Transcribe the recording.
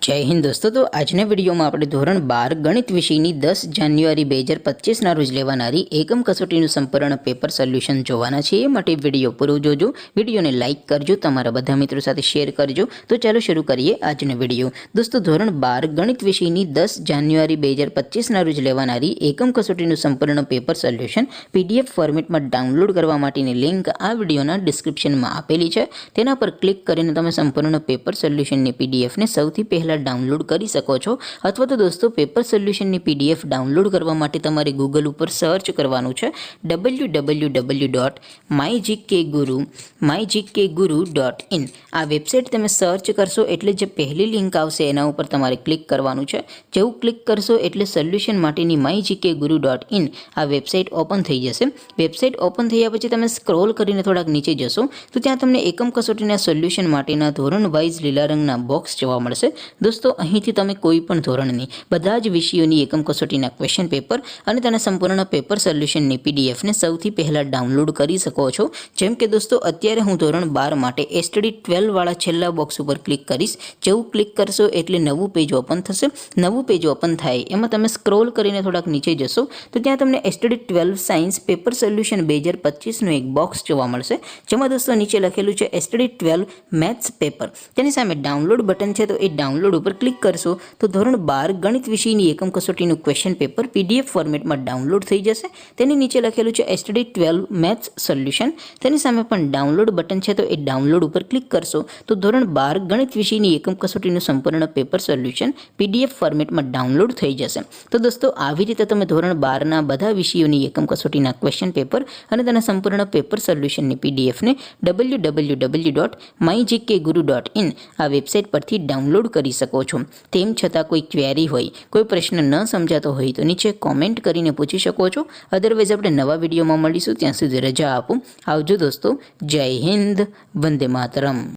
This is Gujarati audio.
जय हिंद दोस्तों। तो आजना विडियो में આપણે ધોરણ 12 ગણિત વિષયની 10 જાન્યુઆરી 2025 ના રોજ લેવાનારી એકમ કસોટીનું સંપૂર્ણ પેપર સોલ્યુશન જોવાના છે। એ માટે વિડિયો પૂરો જોજો, વિડિયોને લાઈક કરજો, તમારા બધા મિત્રો સાથે શેર કરજો। તો ચાલો શરૂ કરીએ આજનો વિડિયો। દોસ્તો ધોરણ 12 ગણિત વિષયની 10 જાન્યુઆરી 2025 ના રોજ લેવાનારી એકમ કસોટીનું સંપૂર્ણ પેપર સોલ્યુશન પીડીએફ ફોર્મેટમાં ડાઉનલોડ કરવા માટેની લિંક આ વિડિયોના ડિસ્ક્રિપ્શનમાં આપેલી છે। તેના પર ક્લિક કરીને તમે સંપૂર્ણ પેપર સોલ્યુશનની પીડીએફ ને સૌથી પહેલા डाउनलॉड કરી શકો છો। અથવા તો દોસ્તો પેપર સોલ્યુશનની પીડીએફ ડાઉનલોડ કરવા માટે તમારે ગૂગલ ઉપર સર્ચ કરવાનું છે www.mygkguru.in। આ વેબસાઇટ તમે સર્ચ કરશો એટલે જે પહેલી લિંક આવશે એના ઉપર તમારે ક્લિક કરવાનું છે। જેવું ક્લિક કરશો એટલે સોલ્યુશન માટેની mygkguru.in આ વેબસાઇટ ઓપન થઈ જશે। વેબસાઇટ ઓપન થયા પછી તમે સ્ક્રોલ કરીને થોડાક નીચે જશો તો ત્યાં તમને એકમ કસોટીના સોલ્યુશન માટેના ધોરણ વાઇઝ લીલા રંગના બોક્સ જોવા મળશે। दोस्तों અહીંથી તમે કોઈ પણ ધોરણની બધા જ વિષયોની એકમ કસોટીના ક્વેશ્ચન પેપર અને તેના સંપૂર્ણ પેપર સોલ્યુશનની પીડીએફ ને સૌથી પહેલા ડાઉનલોડ કરી શકો છો। જેમ કે દોસ્તો અત્યારે હું ધોરણ 12 માટે એસટીડી 12 વાળા છેલ્લા બોક્સ ઉપર ક્લિક કરીશ। જેવું ક્લિક કરશો એટલે નવું પેજ ઓપન થશે। નવું પેજ ઓપન થાય એમાં તમે સ્ક્રોલ કરીને થોડાક નીચે જશો તો ત્યાં તમને એસટીડી 12 સાયન્સ પેપર સોલ્યુશન 2025 નું એક બોક્સ જોવા મળશે। જેમાં દોસ્તો નીચે લખેલું છે એસટીડી 12 મેથ્સ પેપર। તેની સામે ડાઉનલોડ બટન છે તો એ ડાઉનલોડ ઉપર ક્લિક કરશો તો ધોરણ 12 ગણિત વિષયની એકમ કસોટીનું ક્વેશ્ચન પેપર પીડીએફ ફોર્મેટમાં ડાઉનલોડ થઈ જશે। તેની નીચે લખેલું છે એસટીડી 12 મેથ્સ સોલ્યુશન। તેની સામે પણ ડાઉનલોડ બટન છે તો એ ડાઉનલોડ ઉપર ક્લિક કરશો તો ધોરણ 12 ગણિત વિષયની એકમ કસોટીનું સંપૂર્ણ પેપર સોલ્યુશન પીડીએફ ફોર્મેટમાં ડાઉનલોડ થઈ જશે। તો દોસ્તો આવી રીતે તમે ધોરણ 12 ના બધા વિષયોની એકમ કસોટીના ક્વેશ્ચન પેપર અને તેના સંપૂર્ણ પેપર સોલ્યુશનની પીડીએફ ને www.mygkguru.in આ વેબસાઇટ પરથી ડાઉનલોડ કરી શકો છો। તેમ છતાં કોઈ ક્વેરી હોય, કોઈ પ્રશ્ન ન સમજાતો હોય તો નીચે કોમેન્ટ કરીને પૂછી શકો છો। અધરવાઇઝ આપણે નવા વિડીયોમાં મળીશું, ત્યાં સુધી રજા આપો। આવજો દોસ્તો। જય હિન્દ, વંદે માતરમ।